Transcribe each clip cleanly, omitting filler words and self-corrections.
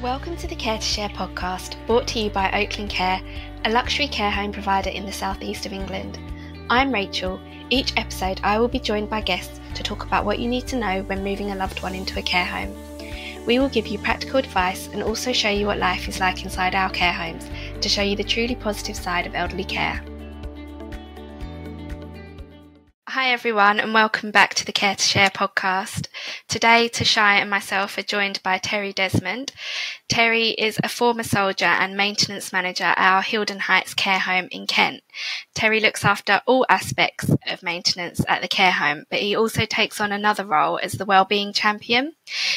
Welcome to the Care to Share podcast, brought to you by Oakland Care, a luxury care home provider in the southeast of England. I'm Rachel. Each episode I will be joined by guests to talk about what you need to know when moving a loved one into a care home. We will give you practical advice and also show you what life is like inside our care homes to show you the truly positive side of elderly care. Hi everyone and welcome back to the Care to Share podcast. Today Tashai and myself are joined by Desmond. Terry is a former soldier and maintenance manager at our Hyllden Heights care home in Kent. Terry looks after all aspects of maintenance at the care home, but he also takes on another role as the wellbeing champion.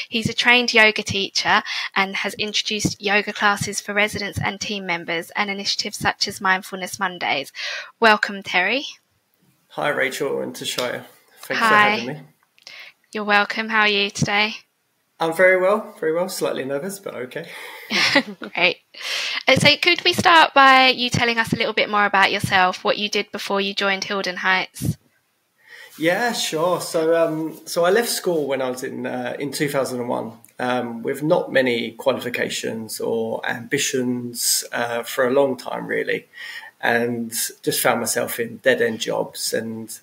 He's a trained yoga teacher and has introduced yoga classes for residents and team members and initiatives such as Mindfulness Mondays. Welcome, Terry. Hi, Rachel and Tashia. Thanks for having me. You're welcome. How are you today? I'm very well. Slightly nervous, but okay. Great. So could we start by you telling us a little bit more about yourself, what you did before you joined Hyllden Heights? Yeah, sure. So I left school when I was in 2001 with not many qualifications or ambitions for a long time, really. And just found myself in dead-end jobs. And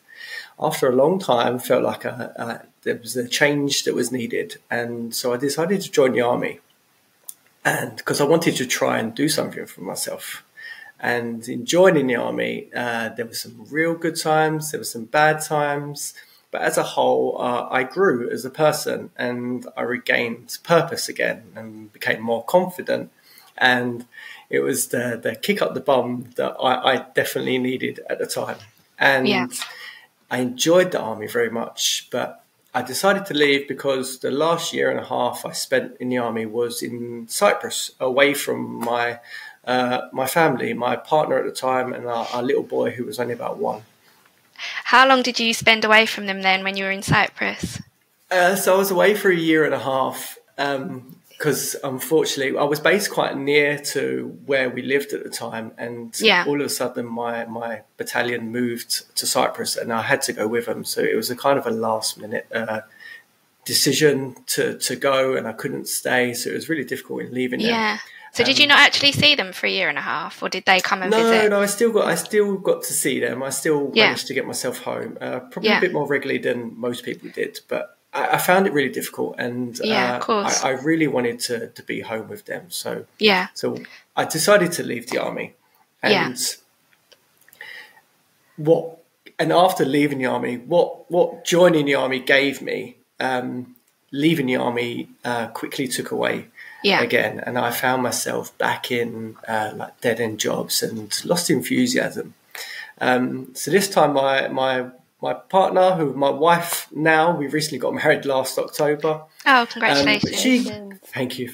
after a long time, felt like there was a change that was needed. And so I decided to join the army, and because I wanted to try and do something for myself. And in joining the army, there were some real good times, there were some bad times. But as a whole, I grew as a person and I regained purpose again and became more confident. And it was the kick up the bum that I definitely needed at the time. And I enjoyed the army very much, but I decided to leave because the last year and a half I spent in the army was in Cyprus, away from my family, my partner at the time, and our little boy who was only about 1. How long did you spend away from them then when you were in Cyprus? So I was away for a year and a half. Because unfortunately I was based quite near to where we lived at the time, and all of a sudden my battalion moved to Cyprus and I had to go with them. So it was a kind of a last minute decision to go, and I couldn't stay. So it was really difficult in leaving them. Yeah. So did you not actually see them for a year and a half, or did they come and visit? No, I still got to see them. I still managed to get myself home, probably a bit more regularly than most people did, but I found it really difficult, and of course. I really wanted to be home with them. So I decided to leave the army, and after leaving the army, what joining the army gave me, leaving the army quickly took away again, and I found myself back in like dead end jobs and lost enthusiasm. So this time, my partner, my wife now, we recently got married last October. Oh, congratulations. Thank you.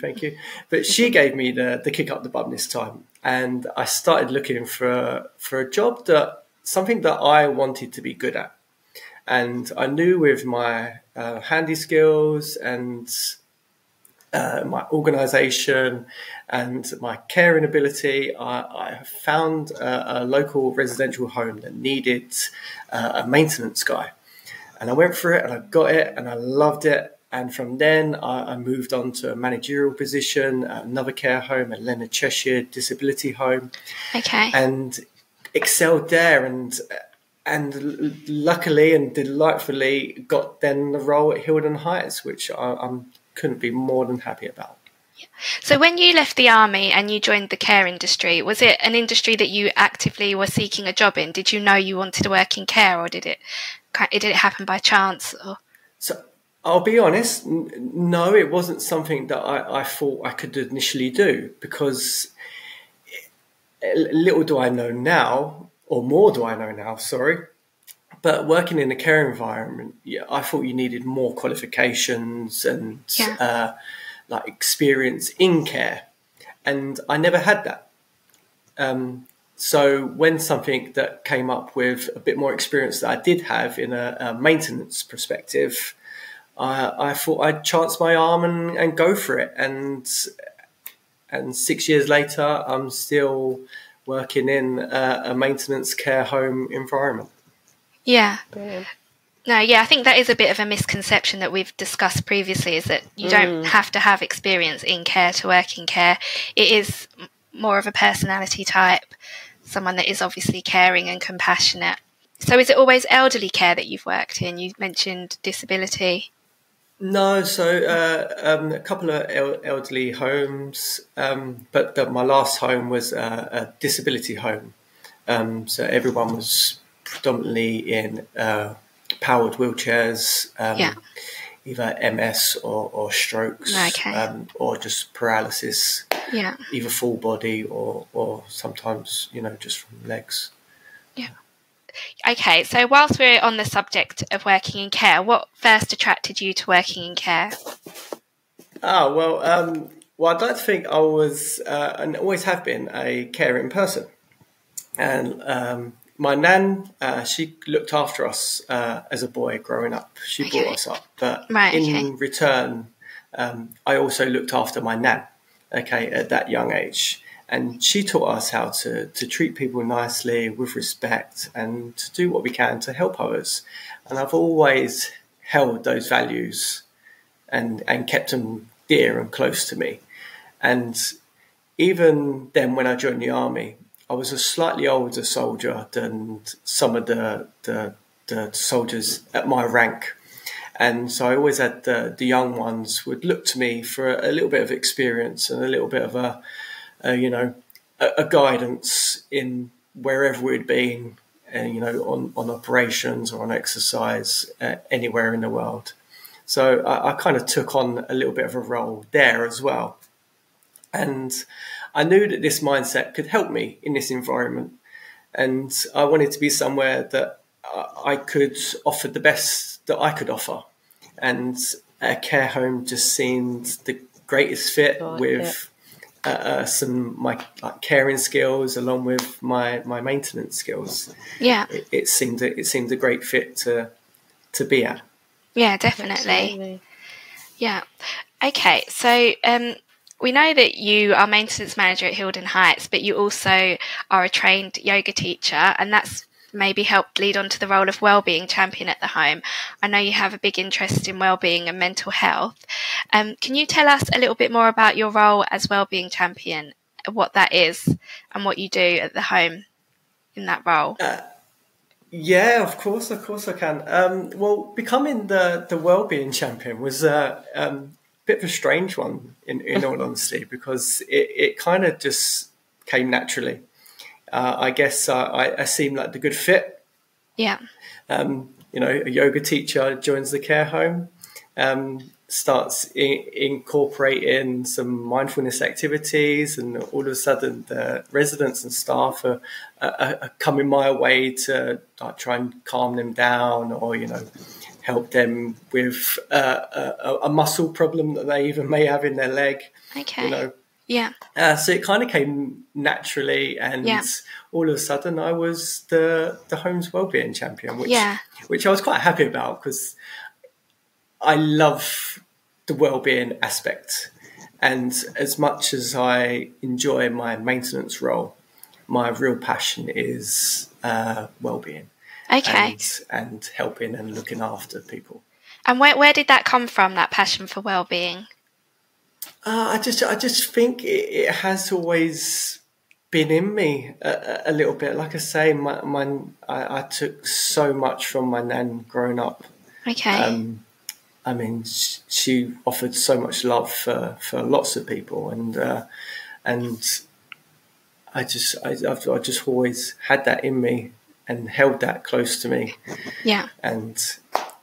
But she gave me the kick up the bum this time. And I started looking for a job, something that I wanted to be good at. And I knew with my handy skills and my organisation and my caring ability, I found a local residential home that needed a maintenance guy. And I went for it and I got it and I loved it. And from then I moved on to a managerial position at another care home, at Leonard Cheshire Disability Home. Okay. And excelled there, and luckily and delightfully got then the role at Hyllden Heights, which I couldn't be more than happy about. So when you left the army and you joined the care industry, was it an industry that you actively were seeking a job in? Did you know you wanted to work in care, or did it happen by chance? Or? So I'll be honest, no, it wasn't something that I thought I could initially do, because little do I know now, or more do I know now, sorry. But working in a care environment, I thought you needed more qualifications and like experience in care, and I never had that. So when something that came up with a bit more experience that I did have in a maintenance perspective, I thought I'd chance my arm and go for it. And 6 years later, I'm still working in a maintenance care home environment. Yeah. Brilliant. No, yeah, I think that is a bit of a misconception that we've discussed previously, is that you don't have to have experience in care to work in care. It is more of a personality type, someone that is obviously caring and compassionate. So is it always elderly care that you've worked in? You mentioned disability. No, so a couple of elderly homes, but my last home was a disability home. So everyone was predominantly in powered wheelchairs, either MS or strokes, or just paralysis, either full body or sometimes, just from legs. Yeah. Okay, so whilst we're on the subject of working in care, what first attracted you to working in care? Well, I'd like to think I was and always have been a caring person. And my nan, she looked after us as a boy growing up. She brought us up. But in return, I also looked after my nan, at that young age. And she taught us how to treat people nicely, with respect, and to do what we can to help others. And I've always held those values and kept them dear and close to me. And even then, when I joined the army, I was a slightly older soldier than some of the soldiers at my rank. And so I always had the young ones would look to me for a little bit of experience and a little bit of a guidance in wherever we'd been, on operations or on exercise anywhere in the world. So I kind of took on a little bit of a role there as well. And I knew that this mindset could help me in this environment. And I wanted to be somewhere that I could offer the best that I could offer. And a care home just seemed the greatest fit with my caring skills along with my maintenance skills. Yeah, it seemed a great fit to be at. Yeah, definitely. Absolutely. Yeah. Okay, so we know that you are maintenance manager at Hyllden Heights, but you also are a trained yoga teacher, and that's maybe helped lead on to the role of wellbeing champion at the home. I know you have a big interest in wellbeing and mental health. Can you tell us a little bit more about your role as wellbeing champion, what that is, and what you do at the home in that role? Yeah, of course I can. Well, becoming the wellbeing champion was a bit of a strange one, in all honesty, because it kind of just came naturally. I guess I seemed like the good fit. Yeah. A yoga teacher joins the care home, starts incorporating some mindfulness activities, and all of a sudden the residents and staff are coming my way to try and calm them down, or help them with a muscle problem that they even may have in their leg. Okay. Yeah. So it kind of came naturally, and all of a sudden I was the home's wellbeing champion, which I was quite happy about, because I love the wellbeing aspect. And as much as I enjoy my maintenance role, my real passion is wellbeing. Okay. And helping and looking after people. And where did that come from, that passion for wellbeing? I just think it has always been in me a little bit. Like I say, I took so much from my nan growing up. Okay. I mean, she offered so much love for lots of people, and I've just always had that in me and held that close to me. Yeah. And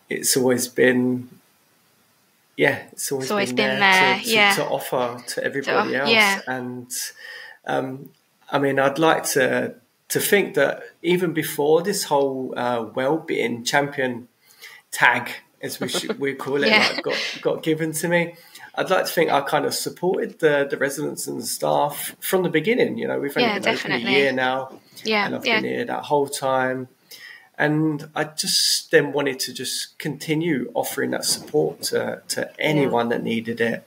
it's always been. Yeah, it's always been there to offer to everybody else. Yeah. And I mean, I'd like to think that even before this whole well-being champion tag, as we call it, got given to me, I'd like to think I kind of supported the residents and the staff from the beginning. We've only been open a year now, and I've been here that whole time. And I just then wanted to just continue offering that support to anyone that needed it.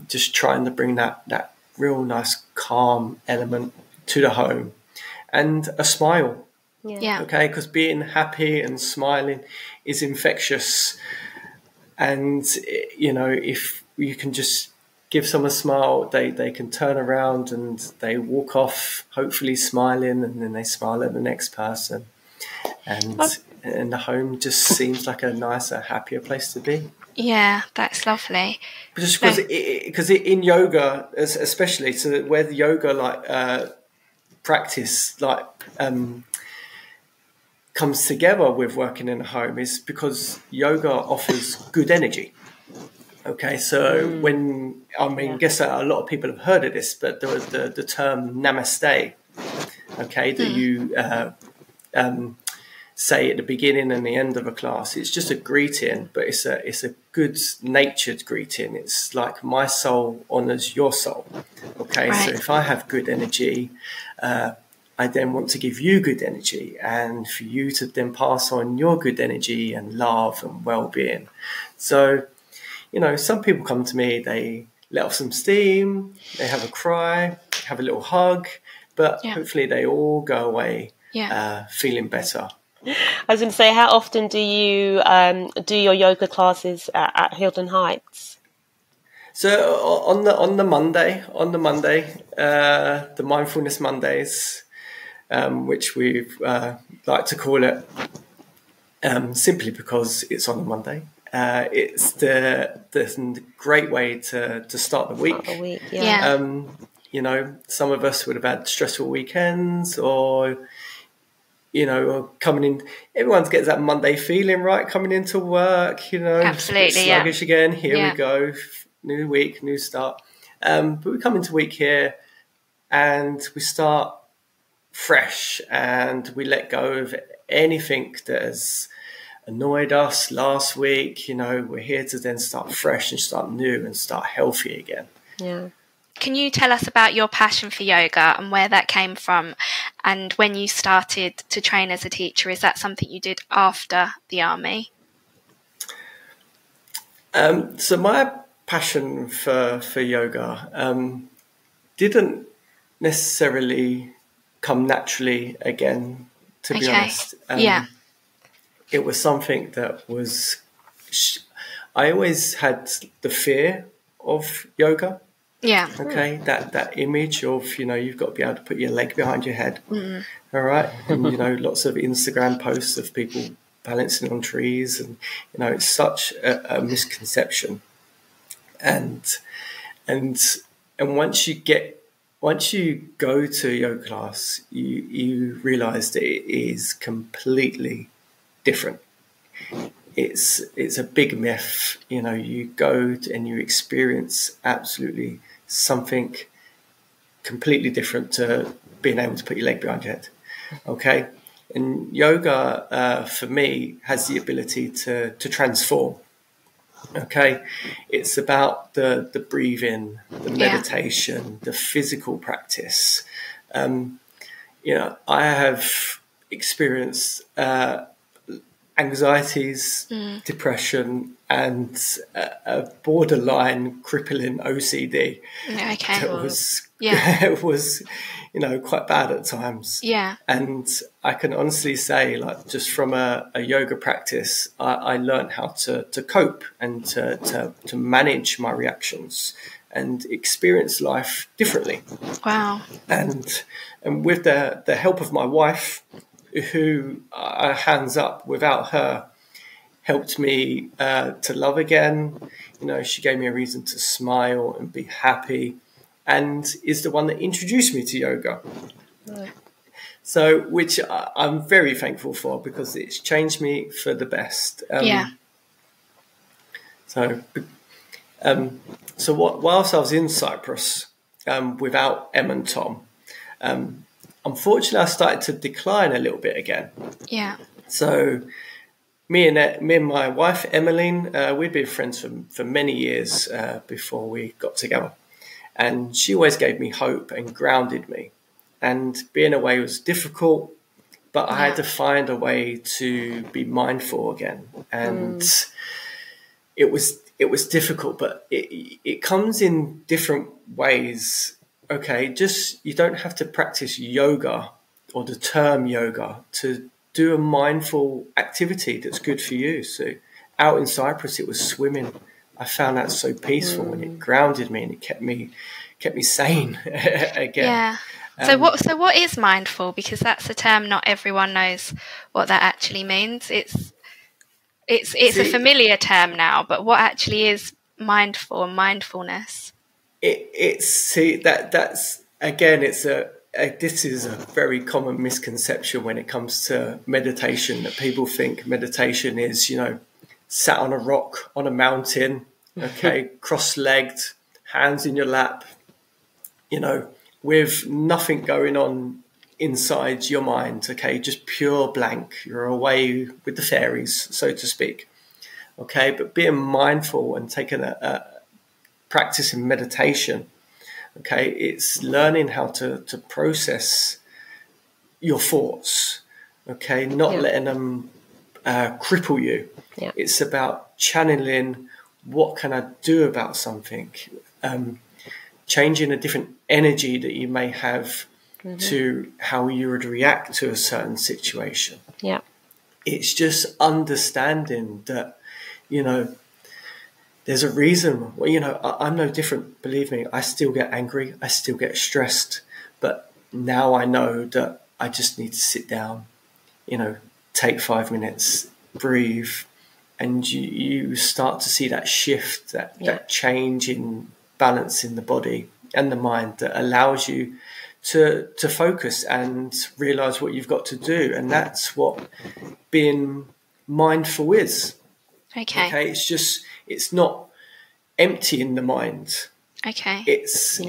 Just trying to bring that real nice calm element to the home, and a smile Yeah. Okay, because being happy and smiling is infectious. And, if you can just give someone a smile, they can turn around and they walk off, hopefully smiling, and then they smile at the next person. And the home just seems like a nicer, happier place to be. Yeah, that's lovely. Just because in yoga, especially, so where the yoga practice comes together with working in a home is because yoga offers good energy. Okay, so guess a lot of people have heard of this, but the term namaste, okay, that you say at the beginning and the end of a class, it's just a greeting, but it's a good natured greeting. It's like my soul honors your soul. Okay, Right. So if I have good energy, I then want to give you good energy, and for you to then pass on your good energy and love and well-being. So, some people come to me, they let off some steam, they have a cry, have a little hug, but hopefully they all go away feeling better. I was going to say, how often do you do your yoga classes at Hyllden Heights? So on the Monday, the Mindfulness Mondays, which we like to call it, simply because it's on a Monday. It's the great way to start the week. Some of us would have had stressful weekends, or coming in. Everyone gets that Monday feeling, right? Coming into work, Absolutely, sluggish again. Here we go, new week, new start. But we come into week here, and we start fresh, and we let go of anything that has annoyed us last week. We're here to then start fresh and start new and start healthy again. Yeah. Can you tell us about your passion for yoga and where that came from, and when you started to train as a teacher? Is that something you did after the army? So my passion for yoga didn't necessarily come naturally again, to be honest. It was something that was... I always had the fear of yoga. Yeah. Okay, that image of, you've got to be able to put your leg behind your head. All right. And, lots of Instagram posts of people balancing on trees, and, it's such a misconception. And once you go to a yoga class, you realize that it is completely different. It's a big myth. You go and you experience absolutely something completely different to being able to put your leg behind your head. Okay. And yoga, for me, has the ability to transform. Okay. It's about the breathing, the meditation, the physical practice. I have experienced anxieties, depression, and a borderline crippling OCD. Okay. It was, quite bad at times. Yeah. And I can honestly say, just from a yoga practice, I learned how to cope and to manage my reactions and experience life differently. Wow. And with the help of my wife, who, hands up, without her, helped me to love again. She gave me a reason to smile and be happy, and is the one that introduced me to yoga. So, which I'm very thankful for, because it's changed me for the best. So whilst I was in Cyprus without Em and Tom, unfortunately, I started to decline a little bit again. Yeah. So me and my wife, Emmeline, we'd been friends for many years before we got together. And she always gave me hope and grounded me. And being away was difficult, but I had to find a way to be mindful again. And it was difficult, but it comes in different ways. Okay, you don't have to practice yoga or the term yoga to do a mindful activity that's good for you. So out in Cyprus, it was swimming. I found that so peaceful, and it grounded me, and it kept me sane again. Yeah. So what is mindful? Because that's a term not everyone knows what that actually means. It's a familiar term now, but what actually is mindful and mindfulness? This is a very common misconception when it comes to meditation, that people think meditation is, sat on a rock on a mountain, okay, cross-legged, hands in your lap, with nothing going on inside your mind, okay, just pure blank. You're away with the fairies, so to speak, okay. But being mindful and taking a practice in meditation, okay, it's learning how to process your thoughts, okay, not letting them cripple you. Yeah. It's about channeling, what can I do about something, changing a different energy that you may have to how you would react to a certain situation. Yeah. It's just understanding that, there's a reason. Well, I'm no different. Believe me, I still get angry. I still get stressed. But now I know that I just need to sit down, take 5 minutes, breathe, and you start to see that shift, that change in balance in the body and the mind that allows you to focus and realize what you've got to do. And that's what being mindful is. Okay. It's not emptying the mind. Okay. It's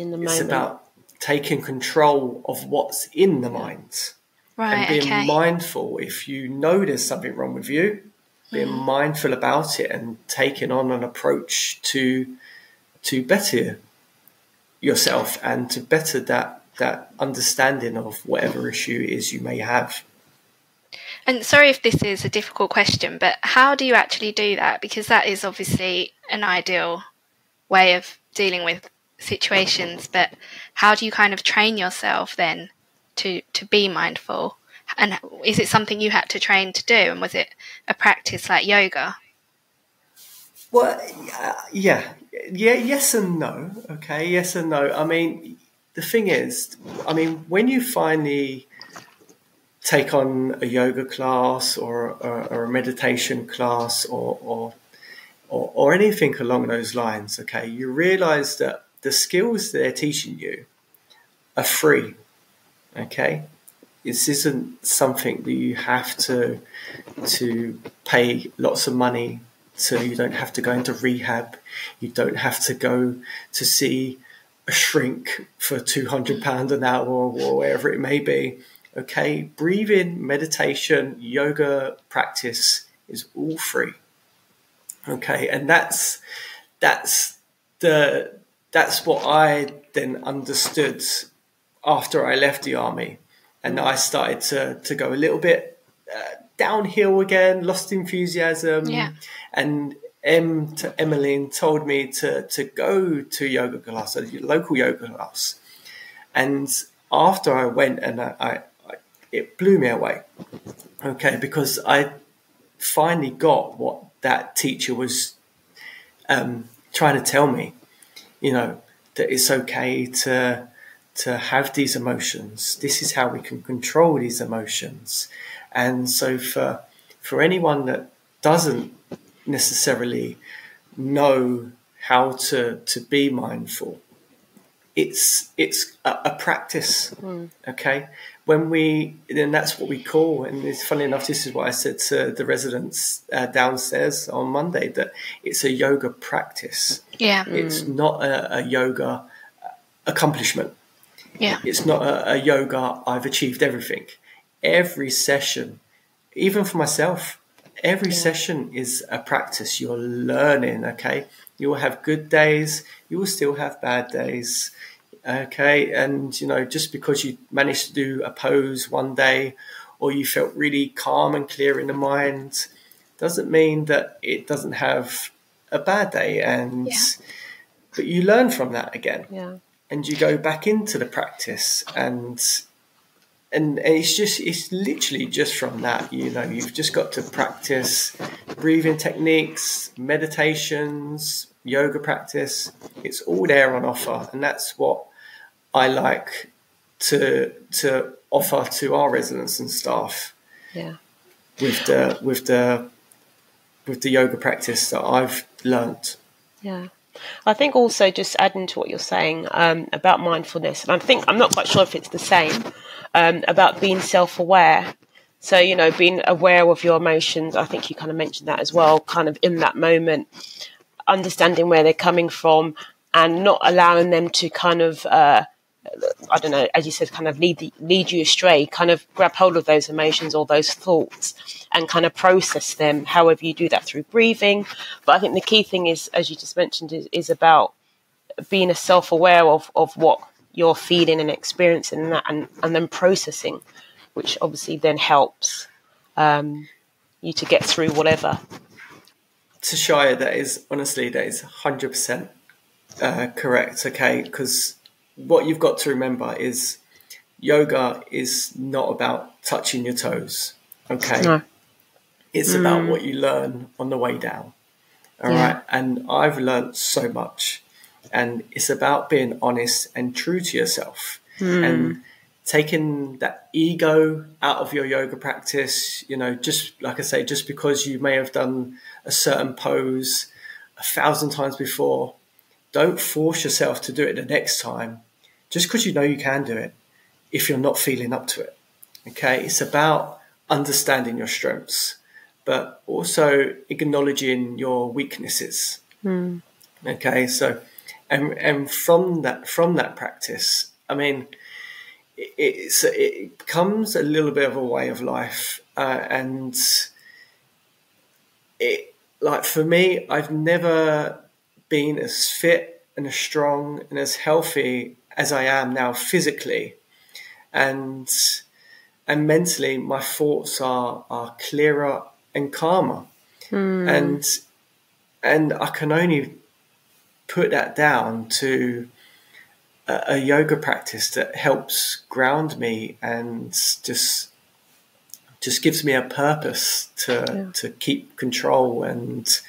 about taking control of what's in the mind. Right. And being mindful. If you know there's something wrong with you, being mindful about it and taking on an approach to better yourself and to better that understanding of whatever issue it is you may have. And sorry if this is a difficult question, but how do you actually do that? Because that is obviously an ideal way of dealing with situations, but how do you kind of train yourself then to be mindful? And is it something you had to train to do? And was it a practice like yoga? Well, yes and no. Okay, yes and no. I mean, the thing is, when you finally take on a yoga class or a meditation class or anything along those lines, okay, you realize that the skills they're teaching you are free, okay? This isn't something that you have to pay lots of money. So you don't have to go into rehab. You don't have to go to see a shrink for £200 an hour or wherever it may be. Okay, breathing, meditation, yoga practice is all free. Okay, and that's what I then understood after I left the army, and I started to go a little bit downhill again, lost enthusiasm. Yeah. And Emmeline told me to go to yoga class, a local yoga class. And after I went, and it blew me away. Okay, because I finally got what that teacher was trying to tell me, that it's okay to have these emotions. This is how we can control these emotions. And so for anyone that doesn't necessarily know how to be mindful, it's a practice. Okay, then that's what we call, and it's funny enough, this is what I said to the residents downstairs on Monday, that it's a yoga practice. It's not a yoga accomplishment. It's not a yoga I've achieved everything. Every session, even for myself, every session is a practice. You're learning, okay? You will have good days. You will still have bad days, okay? And, just because you managed to do a pose one day or you felt really calm and clear in the mind doesn't mean that it doesn't have a bad day. But you learn from that again. Yeah. And you go back into the practice and and it's literally just from that, you've just got to practice breathing techniques, meditations, yoga practice. It's all there on offer, and that's what I like to offer to our residents and staff. Yeah. With the yoga practice that I've learnt. Yeah. I think also, just adding to what you're saying about mindfulness, and I think, I'm not quite sure if it's the same, about being self-aware. So, being aware of your emotions. I think you kind of mentioned that as well, kind of in that moment, understanding where they're coming from and not allowing them to kind of, I don't know, as you said, kind of lead you astray, kind of grab hold of those emotions or those thoughts and kind of process them, however you do that, through breathing. But I think the key thing is, as you just mentioned, is about being self-aware of what you're feeling and experiencing, and that, and then processing, which obviously then helps you to get through whatever. To Shia, that is 100% correct, okay? Because what you've got to remember is yoga is not about touching your toes, okay? No. It's about what you learn on the way down, all right? And I've learned so much, and it's about being honest and true to yourself and taking that ego out of your yoga practice. Just like I say, just because you may have done a certain pose 1,000 times before, don't force yourself to do it the next time just because you know you can do it if you're not feeling up to it. Okay, it's about understanding your strengths, but also acknowledging your weaknesses. Okay, so and from that practice, I mean, it becomes a little bit of a way of life, and it, like, for me, I've never been as fit and as strong and as healthy as I am now physically, and mentally. My thoughts are clearer and calmer, and I can only put that down to a yoga practice that helps ground me and just gives me a purpose to keep control and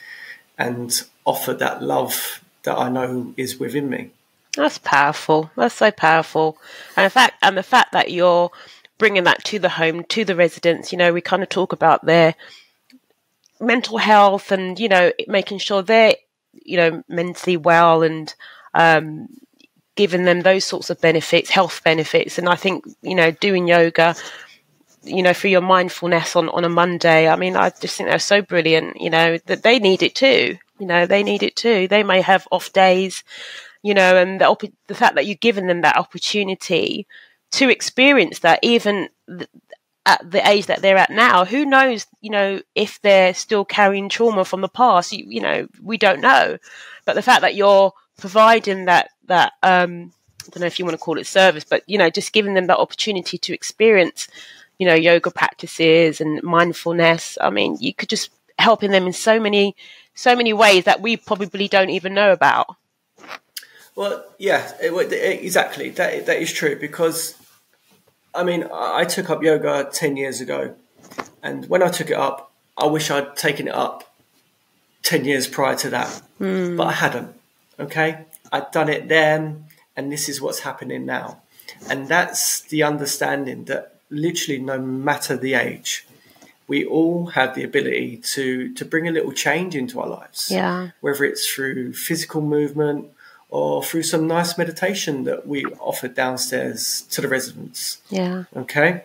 offer that love that I know is within me. That's powerful. That's so powerful. And the fact that you're bringing that to the home, to the residents, we kind of talk about their mental health and, making sure they're, mentally well, and giving them those sorts of benefits, health benefits. And I think, doing yoga, for your mindfulness on a Monday, I mean, I just think they're so brilliant, that they need it too. They need it too. They may have off days, and the fact that you've given them that opportunity to experience that, even at the age that they're at now. Who knows, if they're still carrying trauma from the past, we don't know. But the fact that you're providing that I don't know if you want to call it service, but, just giving them that opportunity to experience, yoga practices and mindfulness. I mean, you could just helping them in so many ways that we probably don't even know about. Well, yeah, exactly. That is true, because, I mean, I took up yoga 10 years ago, and when I took it up, I wish I'd taken it up 10 years prior to that, but I hadn't, okay? I'd done it then, and this is what's happening now. And that's the understanding that literally no matter the age, we all have the ability to bring a little change into our lives. Yeah. Whether it's through physical movement or through some nice meditation that we offered downstairs to the residents. Yeah. Okay?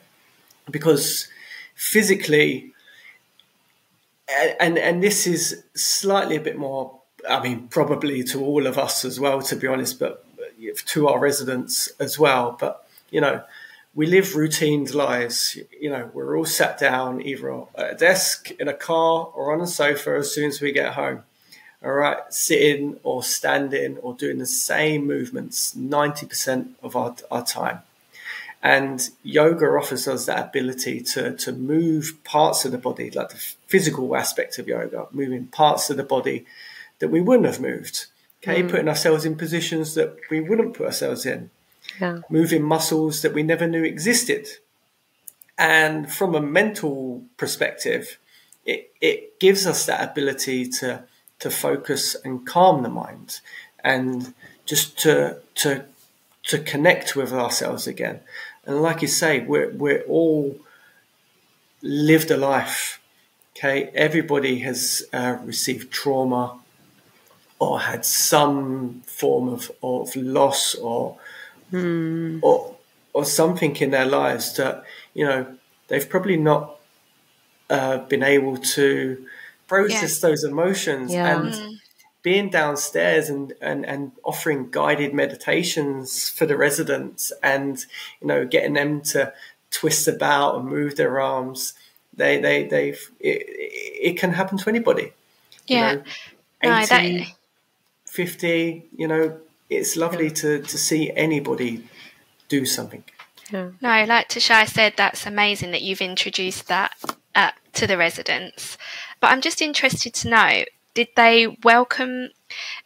Because physically, and this is slightly a bit more, I mean, probably to all of us as well, to be honest, but to our residents as well. But, we live routine lives. We're all sat down either at a desk, in a car, or on a sofa as soon as we get home. All right, sitting or standing or doing the same movements 90% of our time. And yoga offers us that ability to move parts of the body, like the physical aspect of yoga, moving parts of the body that we wouldn't have moved. Okay, putting ourselves in positions that we wouldn't put ourselves in. Yeah. Moving muscles that we never knew existed. And from a mental perspective, it gives us that ability to focus and calm the mind, and just to connect with ourselves again. And like you say, we're all lived a life. Okay, everybody has received trauma or had some form of loss or something in their lives that, you know, they've probably not been able to process those emotions. And being downstairs and offering guided meditations for the residents, and, you know, getting them to twist about and move their arms, it can happen to anybody. Yeah. You know, 80, 50, you know, it's lovely to see anybody do something. No, like Tashai said, that's amazing that you've introduced that to the residents. But I'm just interested to know, did they welcome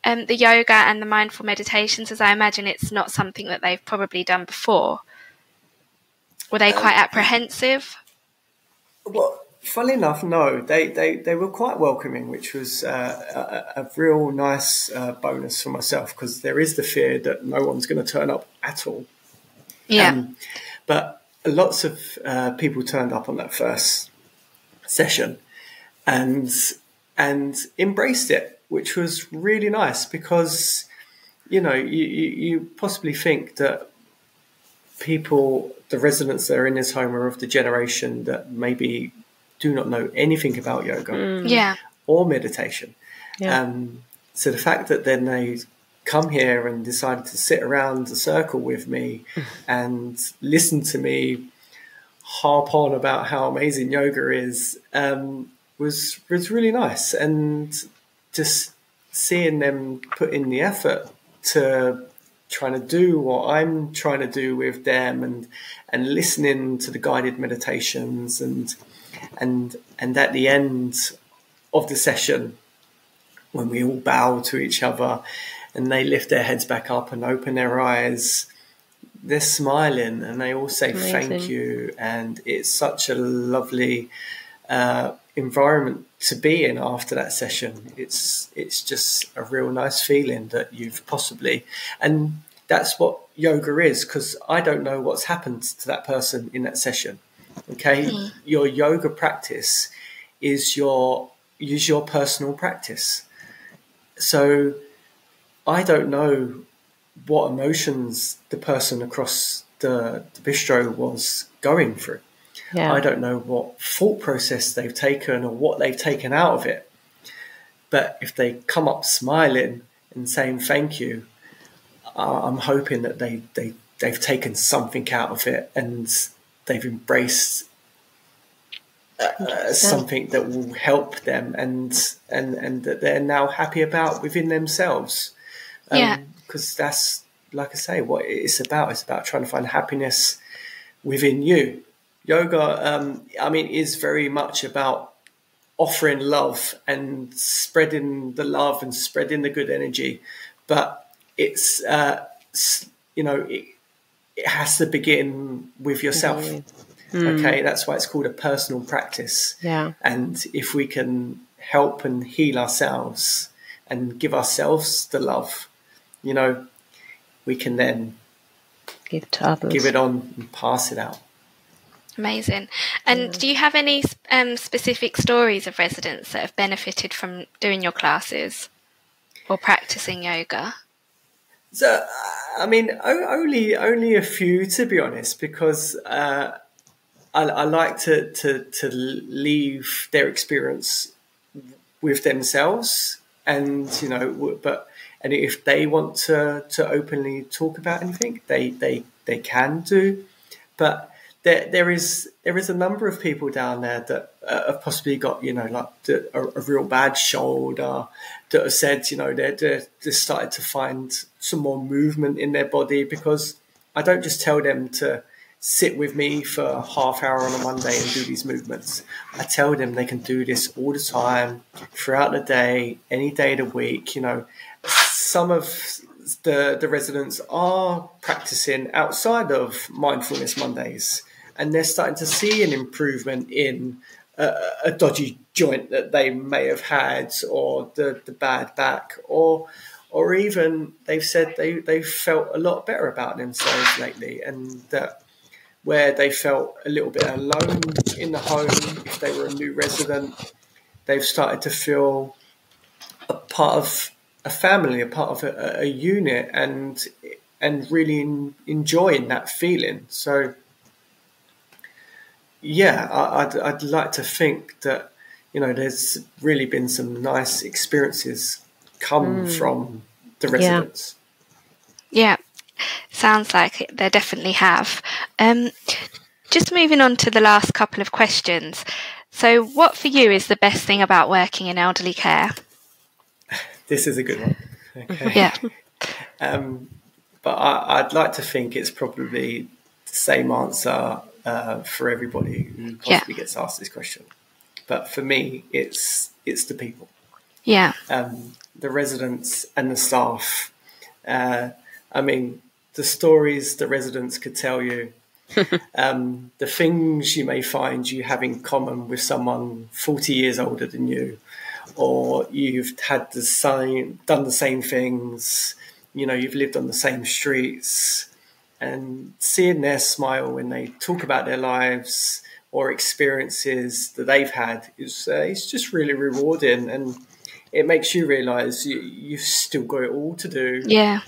the yoga and the mindful meditations, as I imagine it's not something that they've probably done before? Were they quite apprehensive? Well, funnily enough, no. They were quite welcoming, which was a real nice bonus for myself, because there is the fear that no one's going to turn up at all. Yeah. But lots of people turned up on that first session and embraced it, which was really nice, because, you know, you possibly think that people, the residents that are in this home, are of the generation that maybe do not know anything about yoga or meditation. So the fact that then they come here and decided to sit around the circle with me and listen to me harp on about how amazing yoga is was really nice. And just seeing them put in the effort to trying to do what I'm trying to do with them, and listening to the guided meditations, and at the end of the session, when we all bow to each other and they lift their heads back up and open their eyes, they're smiling and they all say thank you. And it's such a lovely environment to be in after that session. It's just a real nice feeling that you've possibly, and that's what yoga is, because I don't know what's happened to that person in that session. Okay, your yoga practice is your personal practice. So I don't know what emotions the person across the bistro was going through. I don't know what thought process they've taken or what they've taken out of it. But if they come up smiling and saying thank you, I'm hoping that they've taken something out of it, and they've embraced something that will help them, and that they're now happy about within themselves. Because that's, like I say, what it's about. It's about trying to find happiness within you. Yoga, is very much about offering love and spreading the love and spreading the good energy. But it's, it has to begin with yourself. Okay, that's why it's called a personal practice. And if we can help and heal ourselves and give ourselves the love, you know, we can then give to others, give it on and pass it out. Amazing. And do you have any specific stories of residents that have benefited from doing your classes or practicing yoga? So, only a few, to be honest, because I like to leave their experience with themselves, and and if they want to openly talk about anything, they can do. But there is a number of people down there that have possibly got a real bad shoulder, that have said they're just started to find some more movement in their body, because I don't just tell them to sit with me for a half hour on a Monday and do these movements. I tell them they can do this all the time, throughout the day, any day of the week. Some of the residents are practicing outside of Mindfulness Mondays, and they're starting to see an improvement in a dodgy joint that they may have had, or the bad back, or even they've said they've felt a lot better about themselves lately, and that where they felt a little bit alone in the home, if they were a new resident, they've started to feel a part of a family, a part of a unit, and really enjoying that feeling. So, yeah, I'd like to think that, there's really been some nice experiences come from the residents. Yeah, sounds like there definitely have. Just moving on to the last couple of questions. So what for you is the best thing about working in elderly care? This is a good one. Okay. Yeah. But I'd like to think it's probably the same answer for everybody who possibly gets asked this question. But for me, it's the people. Yeah. The residents and the staff. The stories the residents could tell you, the things you may find you have in common with someone 40 years older than you, or you've had done the same things, you've lived on the same streets, and seeing their smile when they talk about their lives or experiences that they've had it's just really rewarding, and it makes you realise you've still got it all to do. Yeah.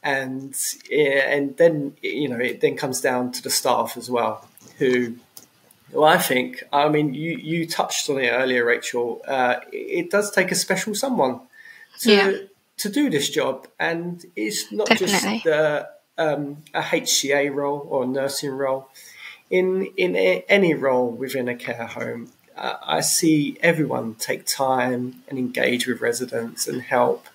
And then it then comes down to the staff as well, who, well, you touched on it earlier, Rachel. It does take a special someone to do this job, and it's not Definitely. just a HCA role or a nursing role. In any role within a care home, I see everyone take time and engage with residents and help.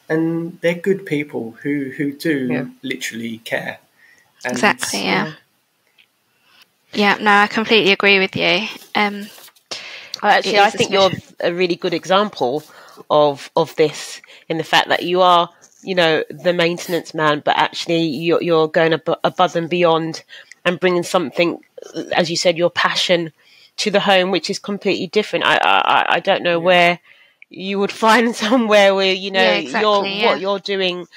And they're good people who do literally care. And exactly, yeah. Yeah, no, I completely agree with you. I think you're a really good example of this, in the fact that you are, the maintenance man, but actually you're going above and beyond and bringing something, as you said, your passion to the home, which is completely different. I don't know where you would find somewhere where what you're doing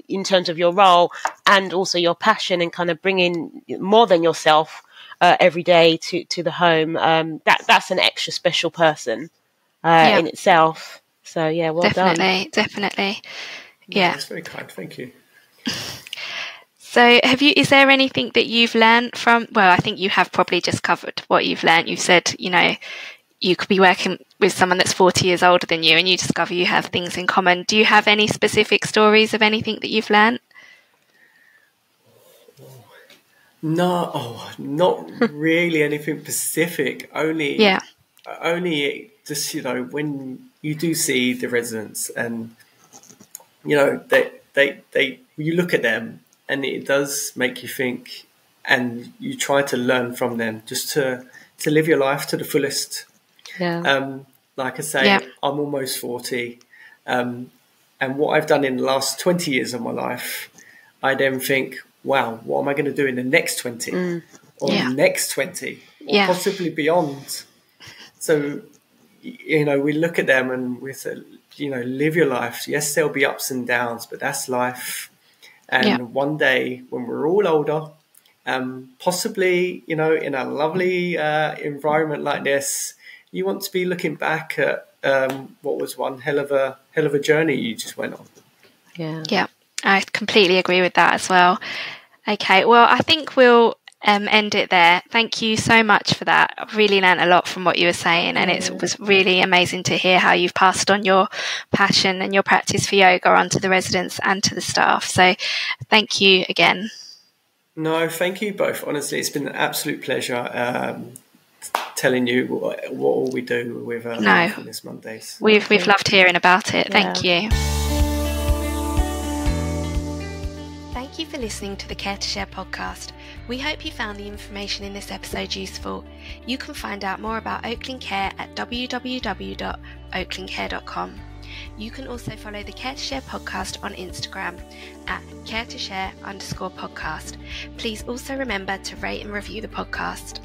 in terms of your role, and also your passion, and kind of bringing more than yourself every day to the home. That's an extra special person in itself. So well done. Definitely. Yeah, that's very kind. Thank you. So is there anything that you've learned from, well, I think you have probably just covered what you've learned. You've said, you could be working with someone that's 40 years older than you, and you discover you have things in common. Do you have any specific stories of anything that you've learned? No, not really anything specific. Only just, when you do see the residents, and, they you look at them, and it does make you think, and you try to learn from them, just to live your life to the fullest. Yeah. Like I say, I'm almost 40, and what I've done in the last 20 years of my life, I then think, wow, what am I going to do in the next 20 or the next 20 or possibly beyond? So, we look at them and we say, live your life. Yes, there'll be ups and downs, but that's life. And one day when we're all older, possibly, in a lovely environment like this, you want to be looking back at what was one hell of a journey you just went on. Yeah, I completely agree with that as well. Okay, well, I think we'll end it there. Thank you so much for that. I've really learned a lot from what you were saying, and it was really amazing to hear how you've passed on your passion and your practice for yoga onto the residents and to the staff. So thank you again. No, thank you both. Honestly, it's been an absolute pleasure telling you what all we do with Mindfulness Mondays. We've loved hearing about it. Thank you. Thank you for listening to the Care to Share podcast. We hope you found the information in this episode useful. You can find out more about Oakland Care at www.oaklandcare.com. You can also follow the Care to Share podcast on Instagram at care2share_podcast. Please also remember to rate and review the podcast.